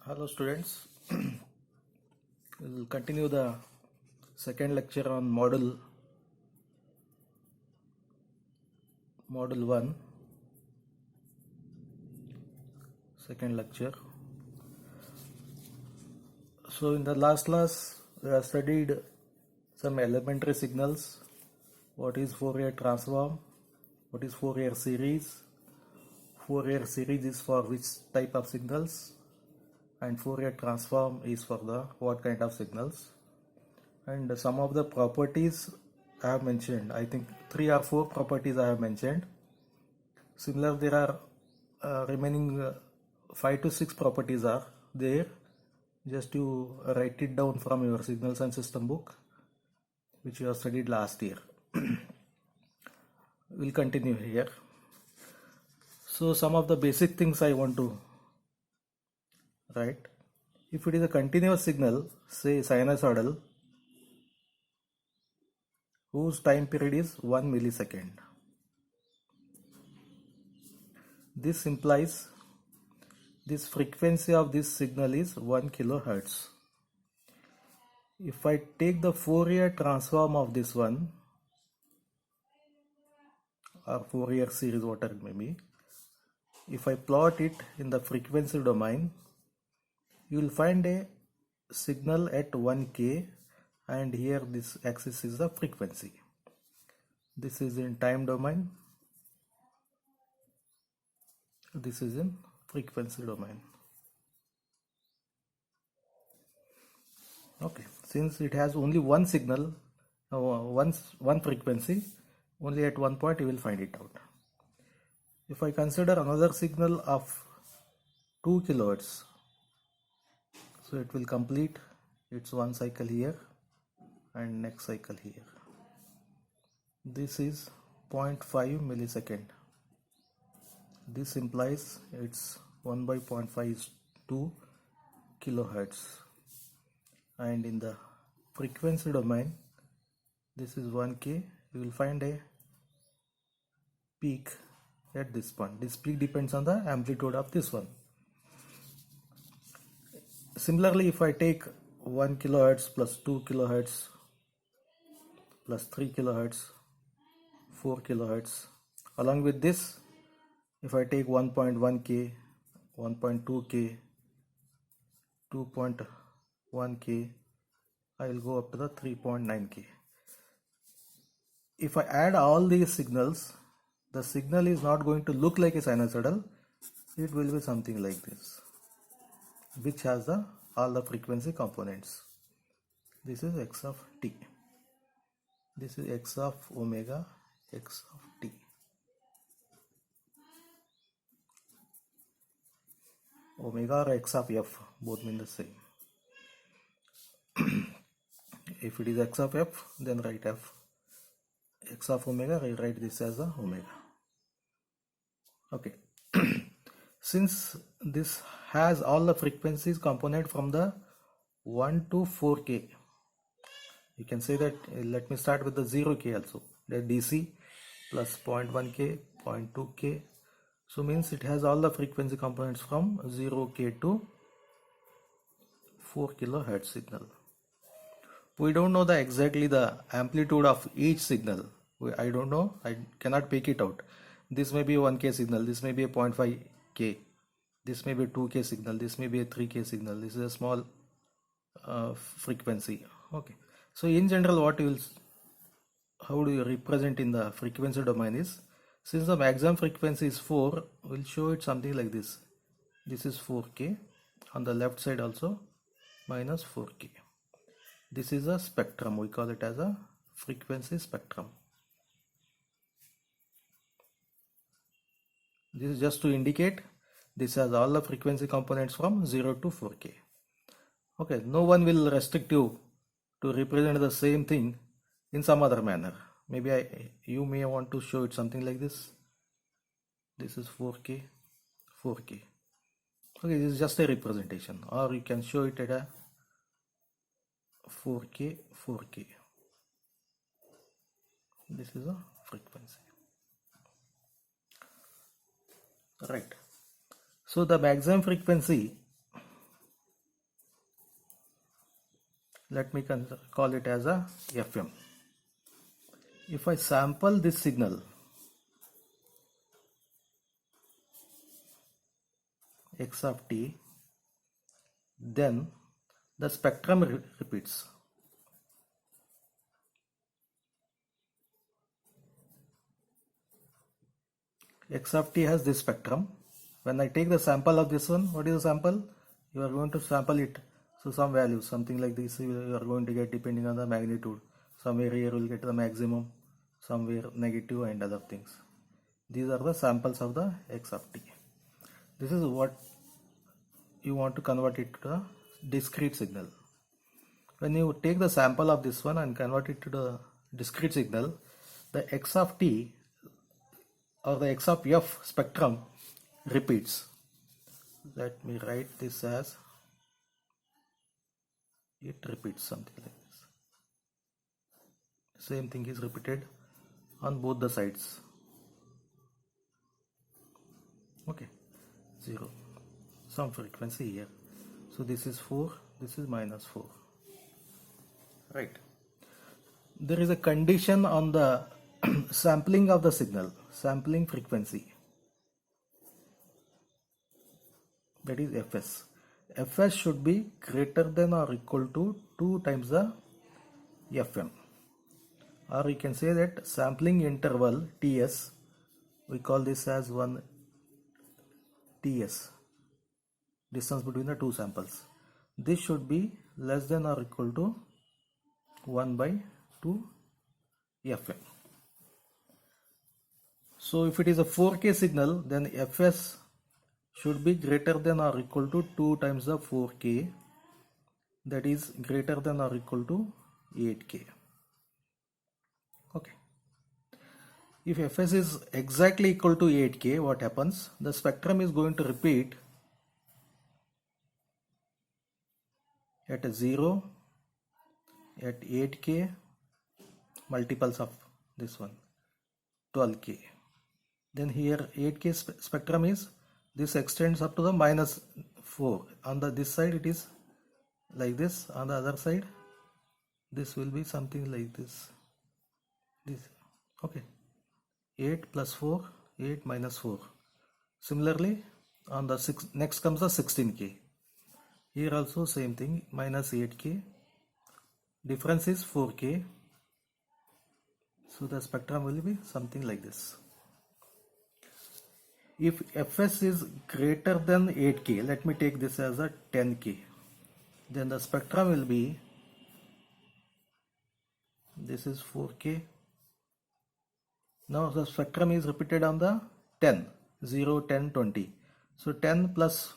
Hello students, we will continue the second lecture on model 1, second lecture. So in the last class we have studied some elementary signals, what is Fourier transform, what is Fourier series is for which type of signals, and Fourier transform is for the what kind of signals, and some of the properties I have mentioned. I think 3 or 4 properties I have mentioned. Similar, there are remaining 5 to 6 properties are there. Just you write it down from your signals and system book which you have studied last year. We'll continue here. So some of the basic things I want to write. If it is a continuous signal, say sinusoidal, whose time period is 1 millisecond. This implies this frequency of this signal is 1 kilohertz. If I take the Fourier transform of this one, or Fourier series, whatever it may be, if I plot it in the frequency domain, you will find a signal at 1k, and here this axis is the frequency. This is in time domain, this is in frequency domain. Okay, since it has only one signal, one frequency, only at one point you will find it out. If I consider another signal of 2 kilohertz, so it will complete its one cycle here and next cycle here. This is 0.5 millisecond. This implies it's 1 by 0.5 is 2 kilohertz. And in the frequency domain, this is 1k. You will find a peak at this point. This peak depends on the amplitude of this one. Similarly, if I take 1 kilohertz plus 2 kilohertz plus 3 kilohertz, 4 kilohertz, along with this, if I take 1.1k, 1.2k, 2.1k, I will go up to the 3.9k. If I add all these signals, the signal is not going to look like a sinusoidal. It will be something like this, which has all the frequency components. This is x of t. This is x of omega, x of t. Omega or x of f, both mean the same. If it is x of f, then write f. X of omega, I will write this as the omega. Okay. Since this has all the frequencies component from the 1 to 4k, you can say that, let me start with the 0k also, that DC plus 0.1k, 0.2k, so means it has all the frequency components from 0k to 4 kilohertz signal. We don't know exactly the amplitude of each signal. I don't know, I cannot pick it out. This may be a 1k signal, this may be a 0.5k, this may be a 2k signal, this may be a 3k signal, this is a small frequency. Okay, so in general, how do you represent in the frequency domain is, since the maximum frequency is 4, we'll show it something like this. This is 4k, on the left side also minus 4k. This is a spectrum, we call it as a frequency spectrum. This is just to indicate this has all the frequency components from 0 to 4k. Okay, no one will restrict you to represent the same thing in some other manner. Maybe you may want to show it something like this. This is 4k, 4k. Okay, this is just a representation, or you can show it at a 4k, 4k. This is a frequency. Right. So the maximum frequency let me call it as a FM. If I sample this signal x of t, then the spectrum repeats. X of t has this spectrum. When I take the sample of this one, what is the sample? You are going to sample it. So some value, something like this you are going to get depending on the magnitude. Somewhere here you will get the maximum, somewhere negative and other things. These are the samples of the x of t. This is what you want to convert it to a discrete signal. When you take the sample of this one and convert it to the discrete signal, the x of t or the x of f spectrum repeats. Let me write this as it repeats, something like this. Same thing is repeated on both the sides. Okay, 0, some frequency here. So this is 4, this is -4. Right. There is a condition on the sampling of the signal, sampling frequency. That is Fs. Fs should be greater than or equal to 2 times the Fm. Or you can say that sampling interval Ts, we call this as 1 Ts, distance between the two samples. This should be less than or equal to 1 by 2 Fm. So if it is a 4K signal, then Fs should be greater than or equal to 2 times the 4K, that is greater than or equal to 8K. Okay. If Fs is exactly equal to 8K, what happens? The spectrum is going to repeat at a 0, at 8K, multiples of this one, 12K. Then here 8K spectrum is, this extends up to the -4. On this side it is like this, on the other side this will be something like this. Okay, 8 plus 4, 8 minus 4. Similarly on the next comes the 16K. Here also same thing, -8K, difference is 4K. So the spectrum will be something like this. If Fs is greater than 8K, let me take this as a 10K, then the spectrum will be, this is 4K. Now the spectrum is repeated on the 10, 0, 10, 20. So 10 plus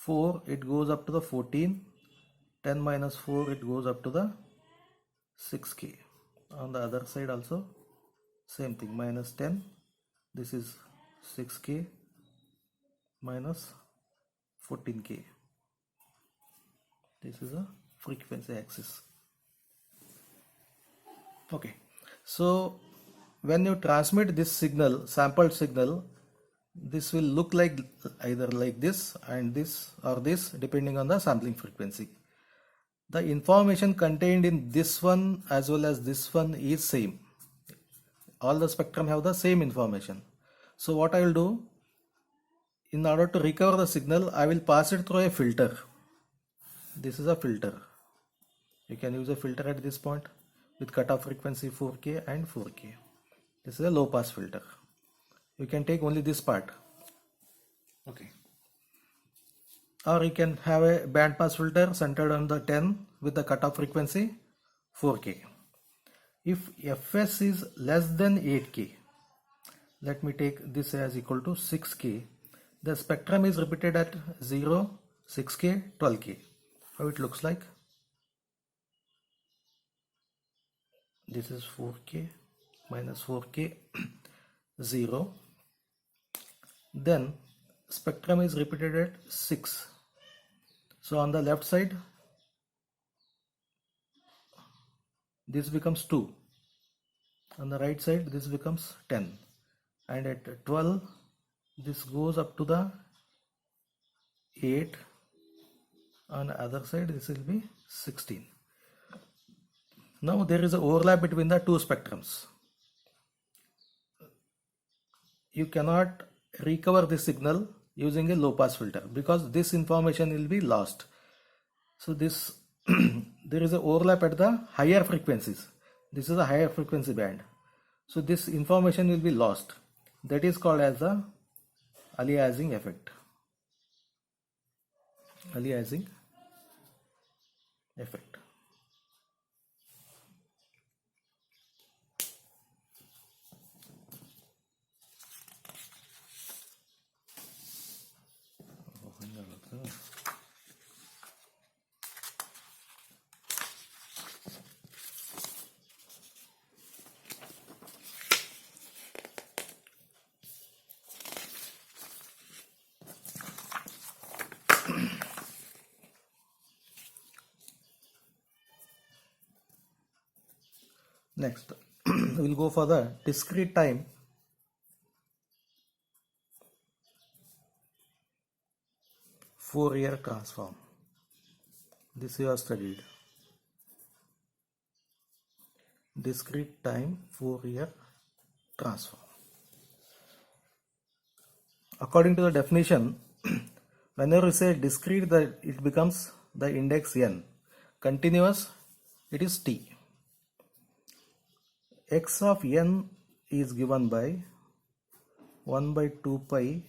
4, it goes up to the 14. 10 minus 4, it goes up to the 6K. On the other side also same thing, -10. This is 6K minus 14K. This is a frequency axis. Okay, so when you transmit this signal, sampled signal, this will look like either like this and this or this, depending on the sampling frequency. The information contained in this one as well as this one is same. All the spectrum have the same information. So what I will do, in order to recover the signal, I will pass it through a filter. This is a filter. You can use a filter at this point with cutoff frequency 4K and 4K. This is a low pass filter. You can take only this part. Okay. Or you can have a band pass filter centered on the 10 with the cutoff frequency 4K. If Fs is less than 8K, let me take this as equal to 6K. The spectrum is repeated at 0, 6K, 12K. How it looks like? This is 4K minus 4K, 0. Then spectrum is repeated at 6. So on the left side, this becomes 2. On the right side, this becomes 10. And at 12, this goes up to the 8. On the other side, this will be 16. Now there is an overlap between the two spectrums. You cannot recover this signal using a low pass filter because this information will be lost. So this there is an overlap at the higher frequencies. This is a higher frequency band. So this information will be lost. That is called as the aliasing effect. Aliasing effect. Next, we'll go for the discrete time Fourier transform. This you have studied. Discrete time Fourier transform. According to the definition, whenever you say discrete, that it becomes the index n. Continuous, it is t. X of n is given by 1 by 2 pi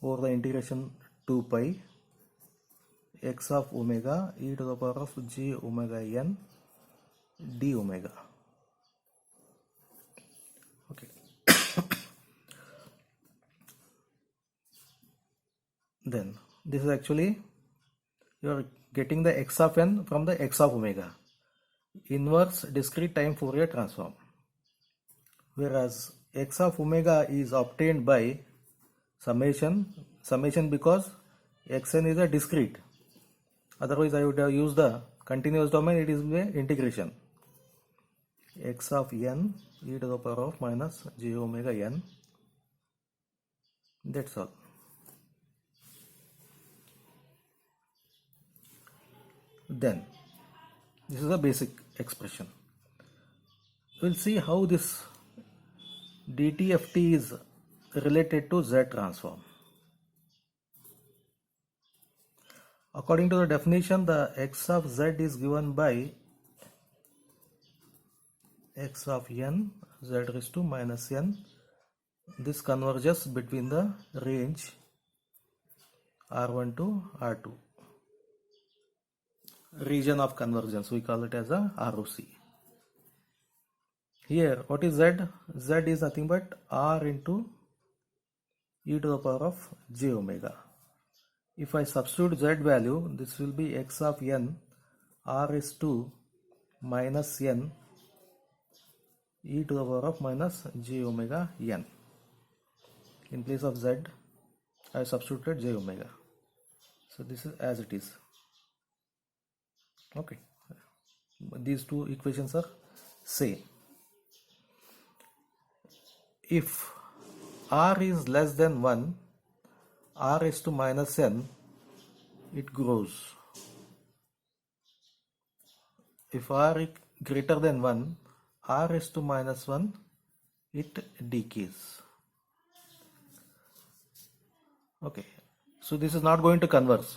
over the integration 2 pi x of omega e to the power of j omega n d omega. Okay. Then this is actually you are getting the x of n from the x of omega. Inverse discrete time Fourier transform, whereas x of omega is obtained by summation because xn is a discrete. Otherwise I would have used the continuous domain. It is the integration x of n e to the power of minus j omega n. That's all. Then this is a basic expression. We'll see how this DTFT is related to Z transform. According to the definition, the x of Z is given by x of n z raised to minus n. This converges between the range R1 to R2. Region of convergence, we call it as a ROC. Here, what is Z? Z is nothing but R into e to the power of j omega. If I substitute Z value, this will be x of n R is to minus n e to the power of minus j omega n. In place of Z, I substituted j omega. So this is as it is. Okay, these two equations are same. If R is less than 1, R is to minus n, it grows. If R is greater than 1, R is to minus 1, it decays. Okay, so this is not going to converge.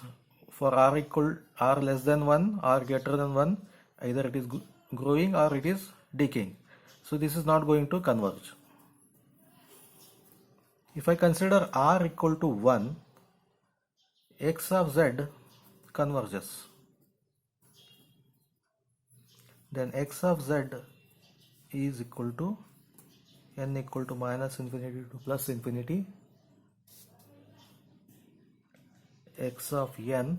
For R less than 1, R greater than 1, either it is growing or it is decaying. So this is not going to converge. If I consider R equal to 1, x of Z converges. Then x of Z is equal to n equal to minus infinity to plus infinity x of n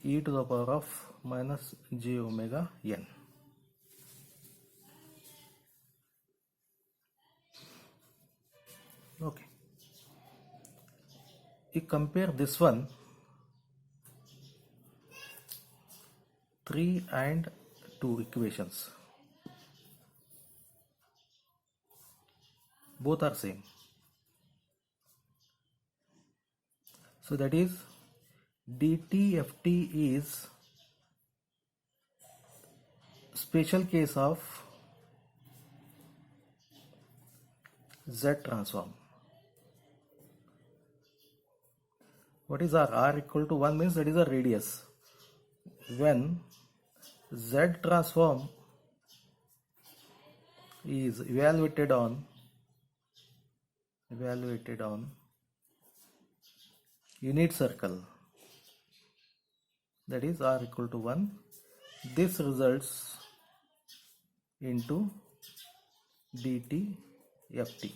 e to the power of minus j omega n. Okay, you compare this one, 3 and 2 equations, both are same. So that is DTFT is special case of Z transform. What is R? R equal to 1 means that is a radius. When Z transform is evaluated on unit circle, that is R equal to 1, this results into dt ft.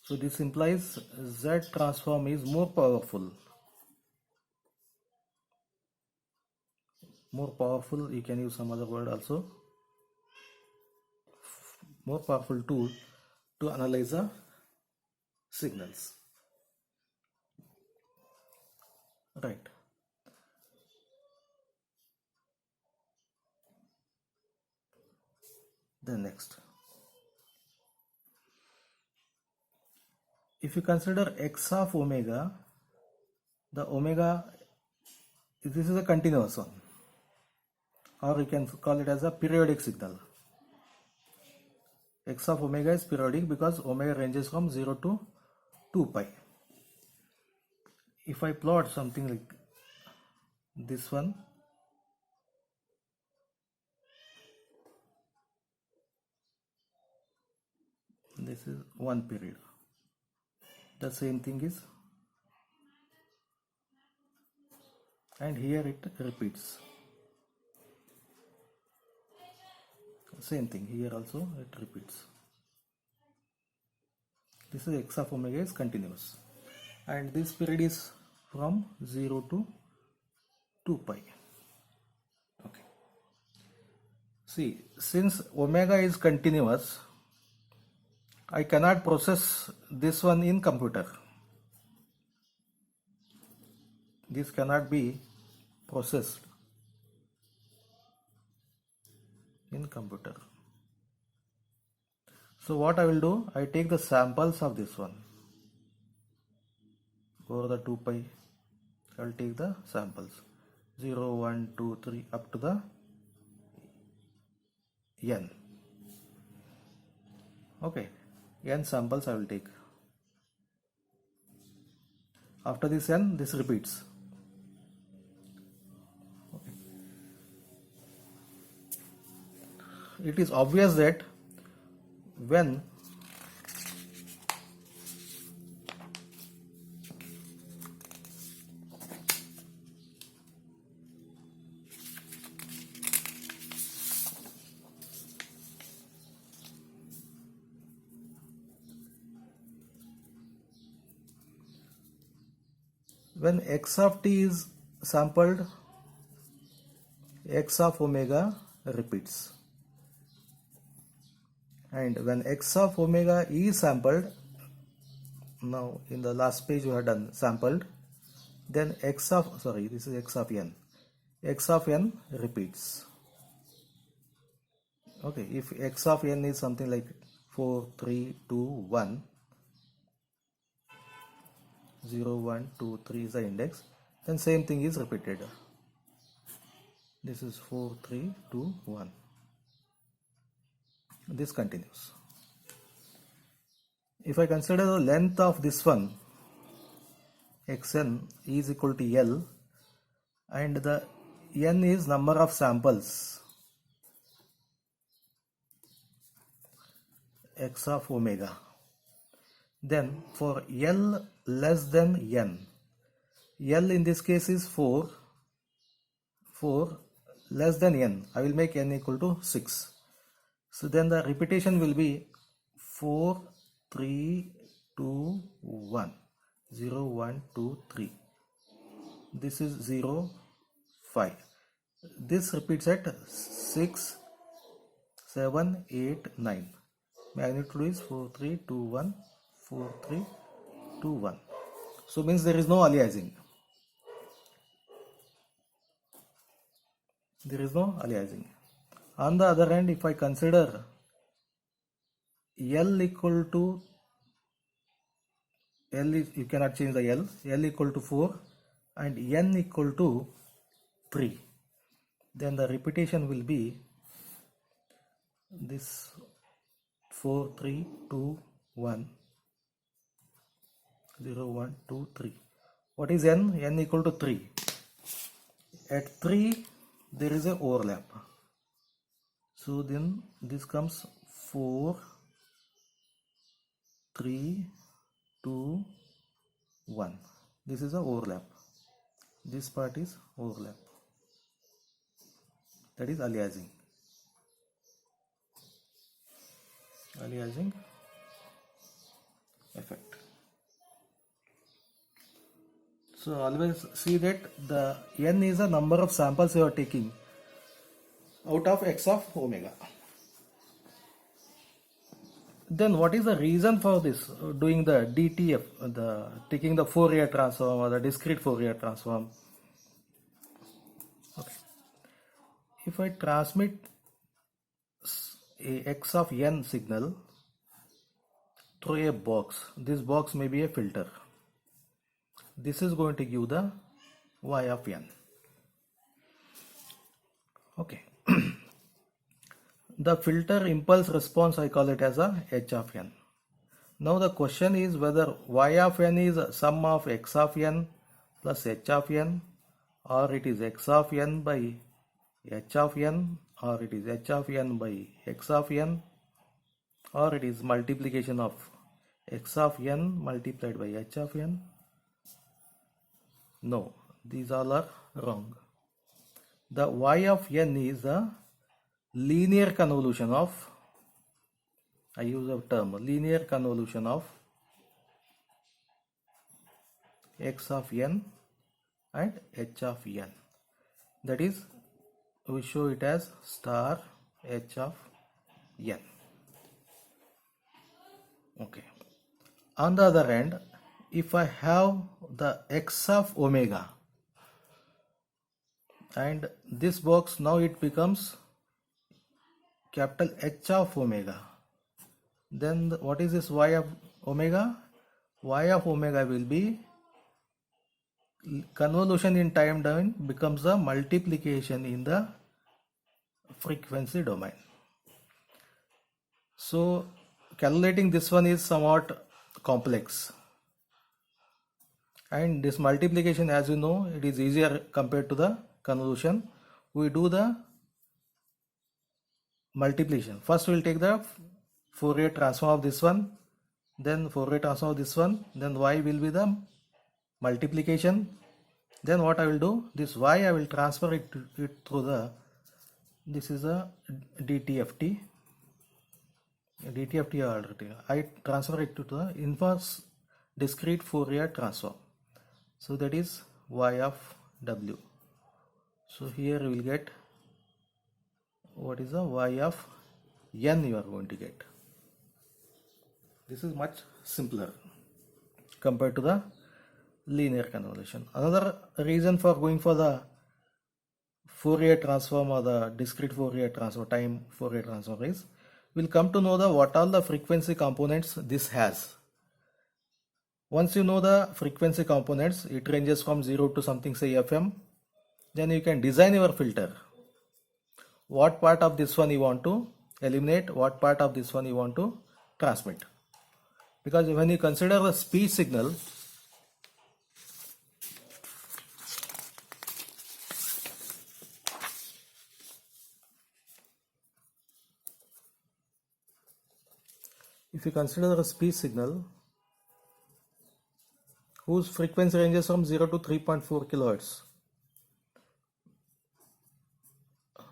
So this implies Z transform is more powerful. You can use some other word also. More powerful tool to analyze the signals. Right. Then next, if you consider x of omega, the omega, this is a continuous one, or you can call it as a periodic signal. X of omega is periodic because omega ranges from 0 to 2 pi. If I plot something like this one, this is one period. The same thing is, and here it repeats. Same thing here also it repeats. This is x of omega is continuous, and this period is from 0 to 2 pi. Okay. See, since omega is continuous, I cannot process this one in computer. This cannot be processed in computer. So what I will do, I take the samples of this one over the 2 pi. I will take the samples 0, 1, 2, 3 up to the n. Okay, n samples I will take. After this n, this repeats. Okay. It is obvious that when x of t is sampled, x of omega repeats, and when x of omega is sampled, now in the last page we have done sampled, then this is x of n, x of n repeats. Okay, if x of n is something like 4, 3, 2, 1, 0, 1, 2, 3 is the index, then same thing is repeated. This is 4, 3, 2, 1. This continues. If I consider the length of this one, xn is equal to L, and the n is number of samples x of omega, then for L less than n, L in this case is 4 less than n, I will make n equal to 6. So then the repetition will be 4, 3, 2, 1, 0, 1, 2, 3. This is 0, 5. This repeats at 6, 7, 8, 9. Magnitude is 4, 3, 2, 1, 4, 3, 2, 1. So means there is no aliasing. There is no aliasing. On the other hand, if I consider L equal to L is, you cannot change the L equal to 4 and n equal to 3, then the repetition will be this 4 3 2 1 0 1 2 3. What is n? N equal to 3. At 3 there is a overlap, so then this comes 4 3 2 1. This is a overlap. This part is overlap, that is aliasing. Aliasing effect. So always see that the n is the number of samples you are taking out of x of omega. Then what is the reason for this doing the DTF, the taking the Fourier transform or the discrete Fourier transform? Okay. If I transmit a x of n signal through a box, this box may be a filter. This is going to give the y of n. Okay. The filter impulse response, I call it as a h of n. Now the question is whether y of n is a sum of x of n plus h of n, or it is x of n by h of n, or it is h of n by x of n, or it is multiplication of x of n multiplied by h of n. No, these all are wrong. The y of n is a linear convolution of, I use a term, linear convolution of x of n and h of n. That is, we show it as star h of n. Okay. On the other hand, if I have the x of omega and this box, now it becomes capital H of omega, then what is this y of omega? Y of omega will be convolution in time domain becomes a multiplication in the frequency domain. So calculating this one is somewhat complex, and this multiplication, as you know, it is easier compared to the convolution. We do the multiplication. First we will take the Fourier transform of this one, then Fourier transform of this one, then y will be the multiplication. Then what I will do, this y I will transfer it through the, this is a DTFT. DTFT already, I transfer it to the inverse discrete Fourier transform. So that is y of w. So here we will get, what is the y of n you are going to get. This is much simpler compared to the linear convolution. Another reason for going for the Fourier transform or the discrete Fourier transform, time Fourier transform is, we'll come to know the what all the frequency components this has. Once you know the frequency components, it ranges from 0 to something, say FM, then you can design your filter. What part of this one you want to eliminate, what part of this one you want to transmit. Because when you consider the speech signal, if you consider the speech signal whose frequency ranges from 0 to 3.4 kilohertz,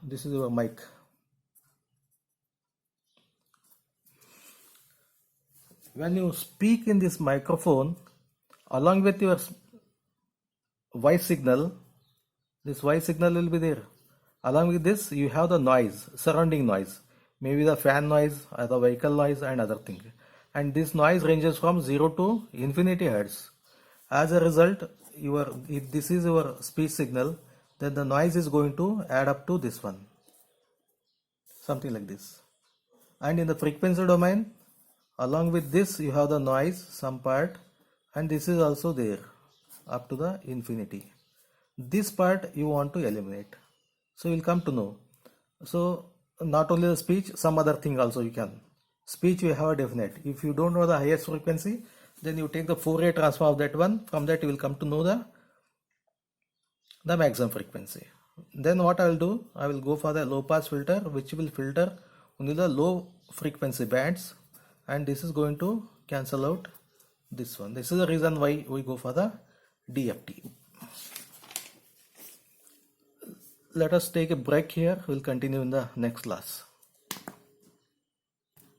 this is your mic. When you speak in this microphone, along with your voice signal, this voice signal will be there. Along with this, you have the noise, surrounding noise, maybe the fan noise or the vehicle noise and other things. And this noise ranges from 0 to infinity hertz. As a result, if this is your speech signal, then the noise is going to add up to this one, something like this. And in the frequency domain, along with this you have the noise, some part, and this is also there up to the infinity. This part you want to eliminate. So we'll come to know. So not only the speech, some other thing also you can. Speech we have a definite. If you don't know the highest frequency, then you take the Fourier transform of that one. From that you will come to know the maximum frequency. Then what I will do, I will go for the low pass filter, which will filter only the low frequency bands, and this is going to cancel out this one. This is the reason why we go for the DFT. Let us take a break here. We'll continue in the next class.